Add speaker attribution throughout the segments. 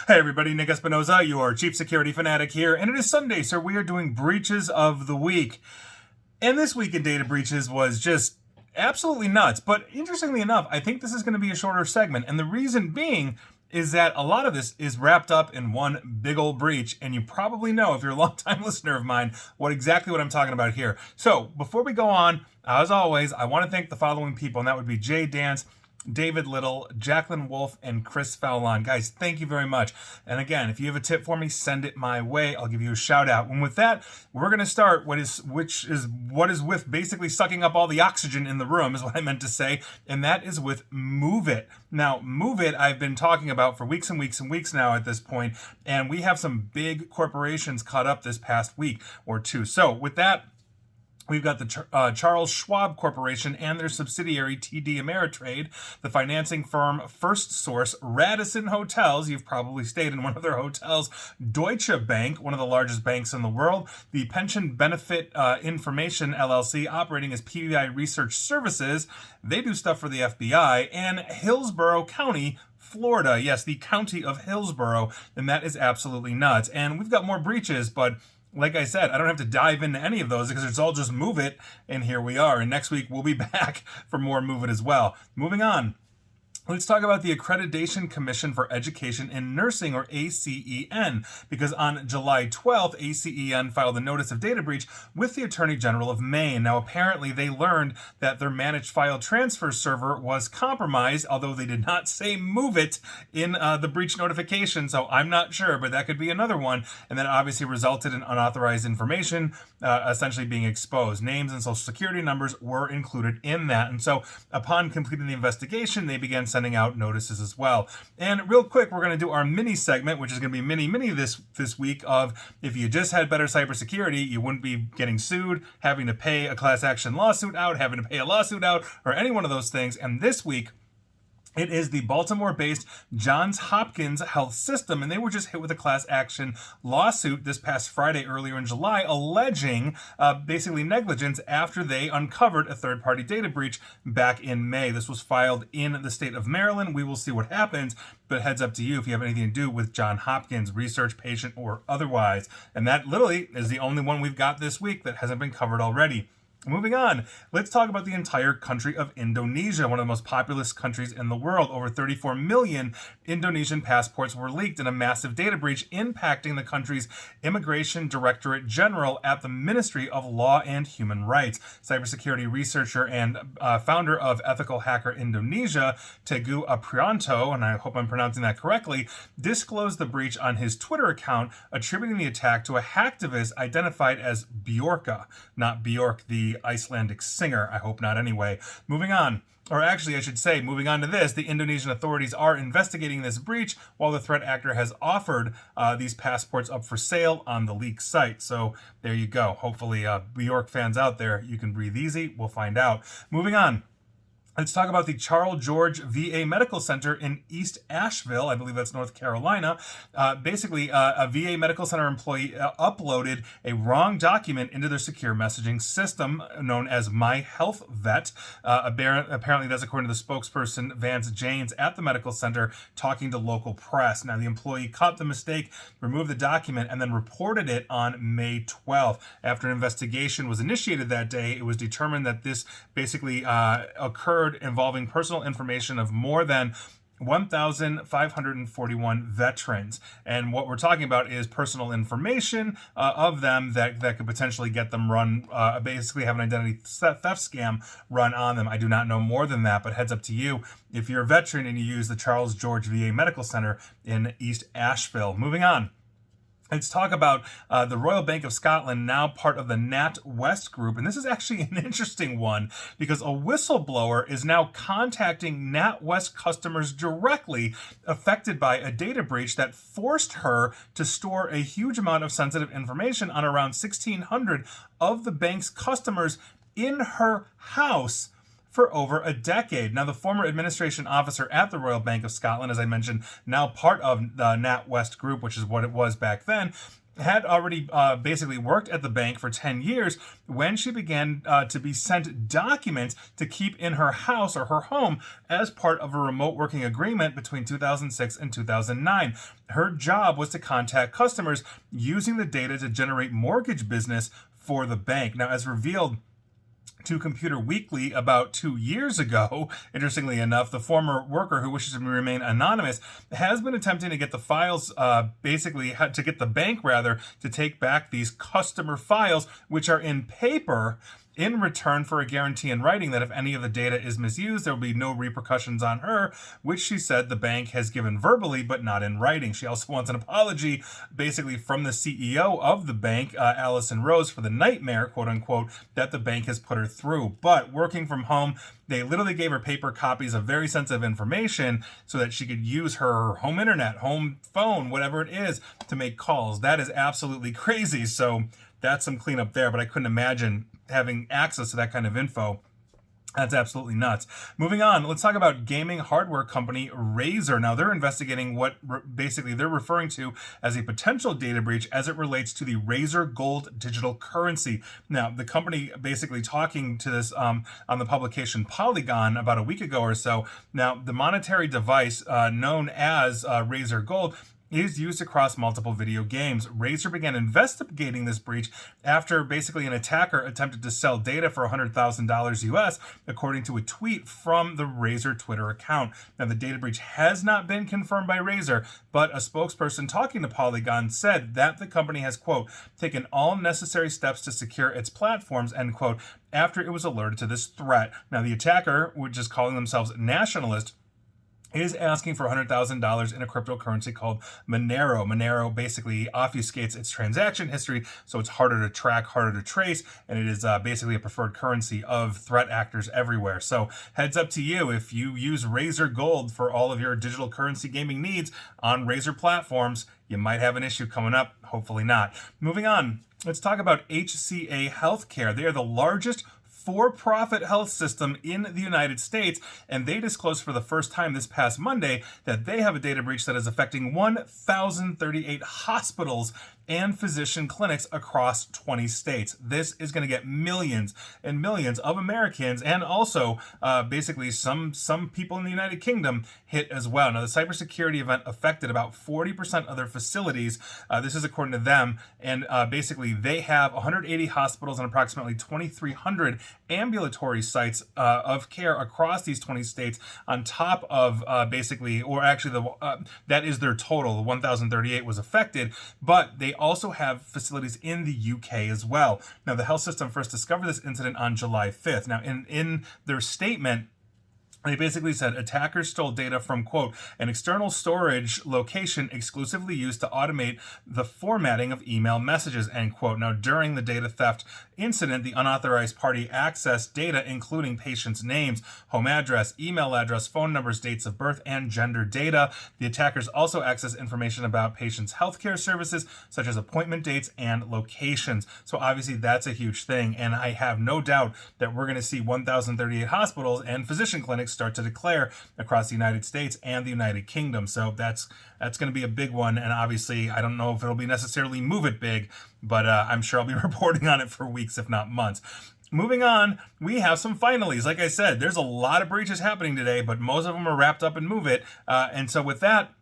Speaker 1: Hey everybody, Nick Espinoza, your chief security fanatic here, and it is Sunday, so we are doing breaches of the week. And this week in data breaches was just absolutely nuts. But interestingly enough, I think this is going to be a shorter segment, and the reason being is that a lot of this is wrapped up in one big old breach, and you probably know, if you're a longtime listener of mine, exactly what I'm talking about here. So before we go on, as always, I want to thank the following people, and that would be Jay Dance, David Little, Jacqueline Wolf, and Chris Fowlon. Guys, thank you very much. And again, if you have a tip for me, send it my way. I'll give you a shout out. And with that, we're going to start what is with basically sucking up all the oxygen in the room, is what I meant to say. And that is with MoveIt. Now, MoveIt, I've been talking about for weeks and weeks and weeks now at this point, and we have some big corporations caught up this past week or two. So with that, we've got the Charles Schwab Corporation and their subsidiary TD Ameritrade, the financing firm First Source, Radisson Hotels, you've probably stayed in one of their hotels, Deutsche Bank, one of the largest banks in the world, the Pension Benefit Information LLC, operating as PBI Research Services, they do stuff for the FBI, and Hillsborough County, Florida. Yes, the county of Hillsborough, and that is absolutely nuts. And we've got more breaches, but like I said, I don't have to dive into any of those because it's all just MoveIt, and here we are. And next week, we'll be back for more MoveIt as well. Moving on. Let's talk about the Accreditation Commission for Education in Nursing, or ACEN, because on July 12th, ACEN filed a notice of data breach with the Attorney General of Maine. Now, apparently, they learned that their managed file transfer server was compromised, although they did not say MoveIt in the breach notification, so I'm not sure, but that could be another one. And that obviously resulted in unauthorized information essentially being exposed. Names and social security numbers were included in that. And so upon completing the investigation, they began sending out notices as well. And real quick, we're going to do our mini segment, which is going to be mini this week, of if you just had better cybersecurity, you wouldn't be getting sued, having to pay a class action lawsuit out, having to pay a lawsuit out, or any one of those things. And this week, it is the Baltimore-based Johns Hopkins Health System, and they were just hit with a class action lawsuit this past Friday, earlier in July, alleging basically negligence after they uncovered a third-party data breach back in May. This was filed in the state of Maryland. We will see what happens, but heads up to you if you have anything to do with Johns Hopkins, research, patient, or otherwise. And that literally is the only one we've got this week that hasn't been covered already. Moving on, let's talk about the entire country of Indonesia, one of the most populous countries in the world. Over 34 million Indonesian passports were leaked in a massive data breach impacting the country's Immigration Directorate General at the Ministry of Law and Human Rights. Cybersecurity researcher and founder of Ethical Hacker Indonesia, Teguh Aprianto, and I hope I'm pronouncing that correctly, disclosed the breach on his Twitter account, attributing the attack to a hacktivist identified as Bjorka, not Bjork, the Icelandic singer. I hope not anyway. Moving on. Or actually, I should say, moving on to this, the Indonesian authorities are investigating this breach while the threat actor has offered these passports up for sale on the leak site. So there you go. Hopefully, Bjork fans out there, you can breathe easy. We'll find out. Moving on. Let's talk about the Charles George VA Medical Center in East Asheville. I believe that's North Carolina. Basically, a VA Medical Center employee uploaded a wrong document into their secure messaging system known as My Health Vet. Apparently, that's according to the spokesperson, Vance Janes, at the medical center, talking to local press. Now, the employee caught the mistake, removed the document, and then reported it on May 12th. After an investigation was initiated that day, it was determined that this basically occurred involving personal information of more than 1,541 veterans. And what we're talking about is personal information of them that could potentially get them run, basically have an identity theft scam run on them. I do not know more than that, but heads up to you if you're a veteran and you use the Charles George VA Medical Center in East Asheville. Moving on. Let's talk about the Royal Bank of Scotland, now part of the NatWest Group. And this is actually an interesting one because a whistleblower is now contacting NatWest customers directly affected by a data breach that forced her to store a huge amount of sensitive information on around 1,600 of the bank's customers in her house for over a decade. Now, the former administration officer at the Royal Bank of Scotland, as I mentioned, now part of the NatWest Group, which is what it was back then, had already basically worked at the bank for 10 years when she began to be sent documents to keep in her house or her home as part of a remote working agreement between 2006 and 2009. Her job was to contact customers using the data to generate mortgage business for the bank. Now, as revealed to Computer Weekly about 2 years ago, interestingly enough, the former worker who wishes to remain anonymous has been attempting to get the files, basically to get the bank rather, to take back these customer files, which are in paper, in return for a guarantee in writing that if any of the data is misused, there will be no repercussions on her, which she said the bank has given verbally but not in writing. She also wants an apology basically from the CEO of the bank, Allison Rose, for the nightmare, quote unquote, that the bank has put her through. But working from home, they literally gave her paper copies of very sensitive information so that she could use her home internet, home phone, whatever it is, to make calls. That is absolutely crazy. So that's some cleanup there, but I couldn't imagine having access to that kind of info. That's absolutely nuts. Moving on, let's talk about gaming hardware company Razer. Now, they're investigating what basically they're referring to as a potential data breach as it relates to the Razer Gold digital currency. Now, the company basically talking to this on the publication Polygon about a week ago or so. Now, the monetary device known as Razer Gold is used across multiple video games. Razer began investigating this breach after basically an attacker attempted to sell data for $100,000 US, according to a tweet from the Razer Twitter account. Now, the data breach has not been confirmed by Razer, but a spokesperson talking to Polygon said that the company has, quote, taken all necessary steps to secure its platforms, end quote, after it was alerted to this threat. Now, the attacker, which is calling themselves Nationalist, is asking for $100,000 in a cryptocurrency called Monero. Monero basically obfuscates its transaction history, so it's harder to track, harder to trace, and it is basically a preferred currency of threat actors everywhere. So heads up to you, if you use Razer Gold for all of your digital currency gaming needs on Razer platforms, you might have an issue coming up. Hopefully not. Moving on, let's talk about HCA Healthcare. They are the largest for-profit health system in the United States, and they disclosed for the first time this past Monday that they have a data breach that is affecting 1,038 hospitals and physician clinics across 20 states. This is going to get millions and millions of Americans and also basically some people in the United Kingdom hit as well. Now, the cybersecurity event affected about 40% of their facilities. This is according to them, and basically they have 180 hospitals and approximately 2,300 ambulatory sites of care across these 20 states on top of basically, or actually that is their total. The 1,038 was affected, but they also have facilities in the UK as well. Now, the health system first discovered this incident on July 5th. Now, in their statement, they basically said attackers stole data from, quote, an external storage location exclusively used to automate the formatting of email messages, end quote. Now, during the data theft incident, the unauthorized party accessed data, including patients' names, home address, email address, phone numbers, dates of birth, and gender data. The attackers also accessed information about patients' healthcare services, such as appointment dates and locations. So obviously that's a huge thing, and I have no doubt that we're going to see 1,038 hospitals and physician clinics start to declare across the United States and the United Kingdom. So that's going to be a big one, and obviously I don't know if it'll be necessarily move it big, but I'm sure I'll be reporting on it for weeks, if not months. Moving on, we have some finalies. Like I said, there's a lot of breaches happening today, but most of them are wrapped up in Move It. And so with that,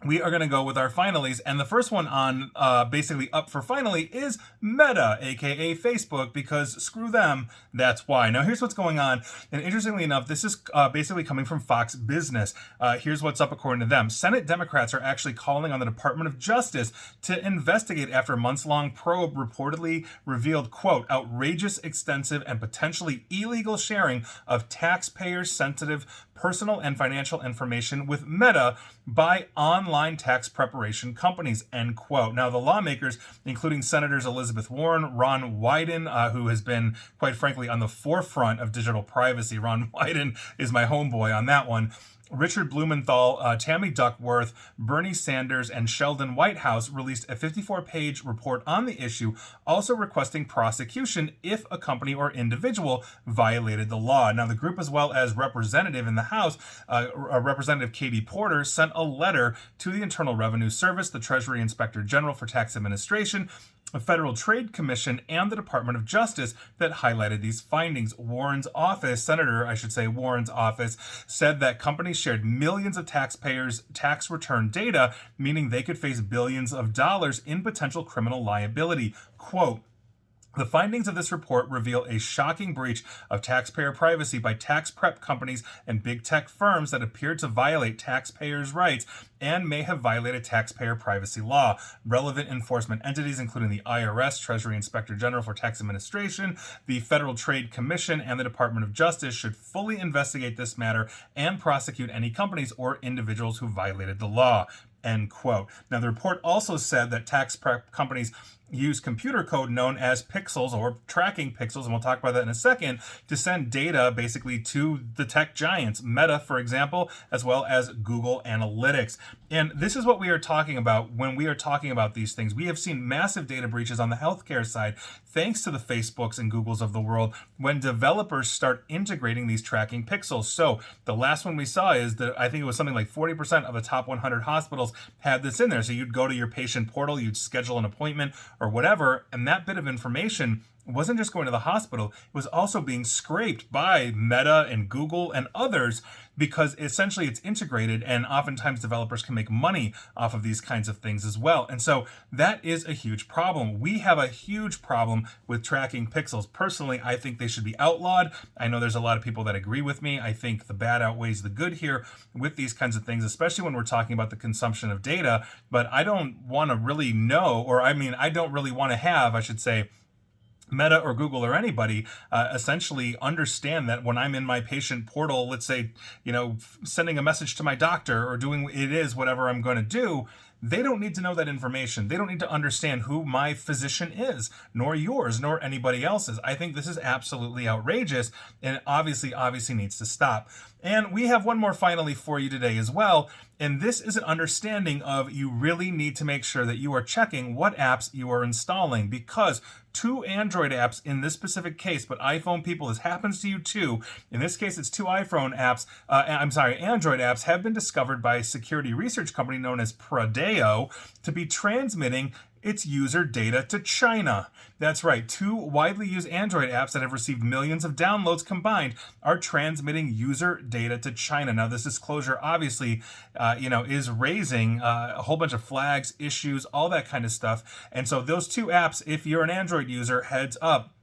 Speaker 1: we are going to go with our finalies, and the first one on basically up for finally is Meta, aka Facebook, because screw them, that's why. Now here's what's going on, and interestingly enough, this is basically coming from Fox Business. Here's what's up according to them. Senate Democrats are actually calling on the Department of Justice to investigate after a months-long probe reportedly revealed, quote, outrageous, extensive, and potentially illegal sharing of taxpayer-sensitive personal and financial information with Meta by online tax preparation companies, end quote. Now, the lawmakers, including Senators Elizabeth Warren, Ron Wyden, who has been, quite frankly, on the forefront of digital privacy. Ron Wyden is my homeboy on that one. Richard Blumenthal, Tammy Duckworth, Bernie Sanders, and Sheldon Whitehouse released a 54-page report on the issue, also requesting prosecution if a company or individual violated the law. Now, the group, as well as representative in the House, Representative Katie Porter, sent a letter to the Internal Revenue Service, the Treasury Inspector General for Tax Administration, the Federal Trade Commission, and the Department of Justice that highlighted these findings. Senator Warren's office said that companies shared millions of taxpayers' tax return data, meaning they could face billions of dollars in potential criminal liability. Quote, "The findings of this report reveal a shocking breach of taxpayer privacy by tax prep companies and big tech firms that appear to violate taxpayers' rights and may have violated taxpayer privacy law. Relevant enforcement entities, including the IRS, Treasury Inspector General for Tax Administration, the Federal Trade Commission, and the Department of Justice, should fully investigate this matter and prosecute any companies or individuals who violated the law." End quote. Now, the report also said that tax prep companies use computer code known as pixels or tracking pixels, and we'll talk about that in a second, to send data basically to the tech giants, Meta, for example, as well as Google Analytics. And this is what we are talking about when we are talking about these things. We have seen massive data breaches on the healthcare side, thanks to the Facebooks and Googles of the world, when developers start integrating these tracking pixels. So the last one we saw is that I think it was something like 40% of the top 100 hospitals had this in there. So you'd go to your patient portal, you'd schedule an appointment or whatever, and that bit of information wasn't just going to the hospital, it was also being scraped by Meta and Google and others, because essentially it's integrated, and oftentimes developers can make money off of these kinds of things as well. And so that is a huge problem. We have a huge problem with tracking pixels. Personally, I think they should be outlawed. I know there's a lot of people that agree with me. I think the bad outweighs the good here with these kinds of things, especially when we're talking about the consumption of data. But I don't want to really know, I don't really want to have, I should say, Meta or Google or anybody essentially understand that when I'm in my patient portal, let's say, sending a message to my doctor or doing whatever I'm going to do, they don't need to know that information. They don't need to understand who my physician is, nor yours, nor anybody else's. I think this is absolutely outrageous, and it obviously needs to stop. And we have one more finally for you today as well, and this is an understanding of you really need to make sure that you are checking what apps you are installing, because 2 Android apps in this specific case, but iPhone people, this happens to you too. In this case, it's 2 Android apps have been discovered by a security research company known as Prodeo to be transmitting its user data to China. That's right, 2 widely used Android apps that have received millions of downloads combined are transmitting user data to China. Now, this disclosure obviously, is raising a whole bunch of flags, issues, all that kind of stuff. And so those 2 apps, if you're an Android user, heads up.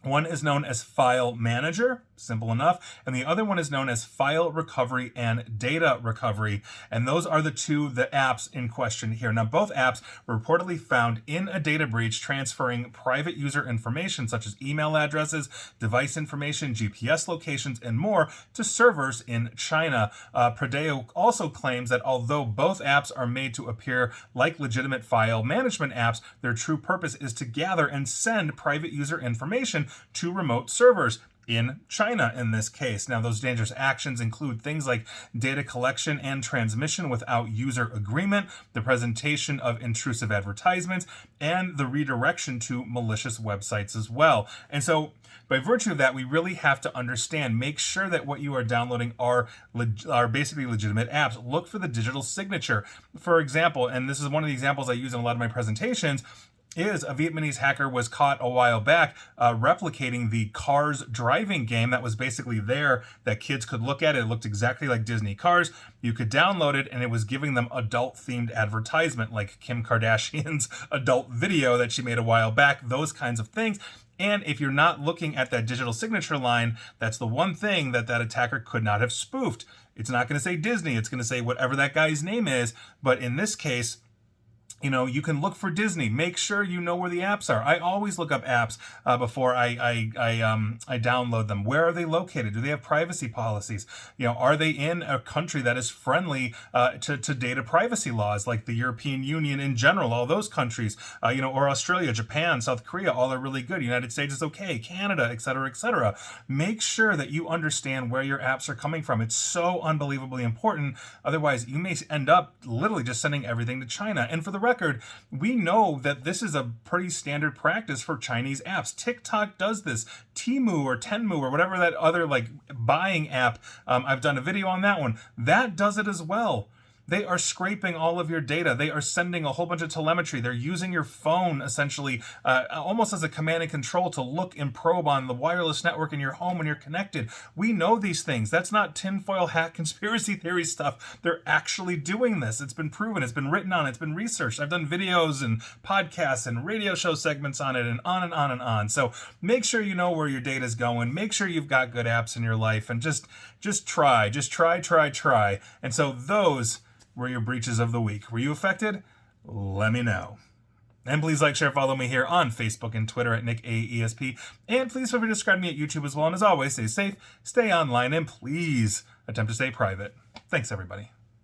Speaker 1: One is known as File Manager, simple enough, and the other one is known as File Recovery and Data Recovery, and those are the apps in question here. Now, both apps were reportedly found in a data breach transferring private user information such as email addresses, device information, GPS locations, and more to servers in China. Prodeo also claims that although both apps are made to appear like legitimate file management apps, their true purpose is to gather and send private user information to remote servers in China in this case. Now, those dangerous actions include things like data collection and transmission without user agreement, the presentation of intrusive advertisements, and the redirection to malicious websites as well. And so, by virtue of that, we really have to understand, make sure that what you are downloading are basically legitimate apps. Look for the digital signature. For example, and this is one of the examples I use in a lot of my presentations, is a Vietnamese hacker was caught a while back replicating the Cars driving game that was basically there that kids could look at. It looked exactly like Disney Cars. You could download it, and it was giving them adult-themed advertisement like Kim Kardashian's adult video that she made a while back, those kinds of things. And if you're not looking at that digital signature line, that's the one thing that attacker could not have spoofed. It's not going to say Disney. It's going to say whatever that guy's name is. But in this case, You can look for Disney. Make sure you know where the apps are. I always look up apps before I download them. Where are they located? Do they have privacy policies? Are they in a country that is friendly to data privacy laws, like the European Union in general? All those countries, or Australia, Japan, South Korea, all are really good. United States is okay. Canada, et cetera, et cetera. Make sure that you understand where your apps are coming from. It's so unbelievably important. Otherwise, you may end up literally just sending everything to China. And for the record, we know that this is a pretty standard practice for Chinese apps. TikTok does this. Temu or Tenmu or whatever that other buying app, I've done a video on that one. That does it as well. They are scraping all of your data. They are sending a whole bunch of telemetry. They're using your phone essentially almost as a command and control to look and probe on the wireless network in your home when you're connected. We know these things. That's not tinfoil hat conspiracy theory stuff. They're actually doing this. It's been proven. It's been written on. It's been researched. I've done videos and podcasts and radio show segments on it and on and on and on. So make sure you know where your data is going. Make sure you've got good apps in your life and just try. Just try. And so those were your breaches of the week. Were you affected? Let me know. And please like, share, follow me here on Facebook and Twitter at NickAESP. And please feel free to subscribe to me at YouTube as well. And as always, stay safe, stay online, and please attempt to stay private. Thanks, everybody.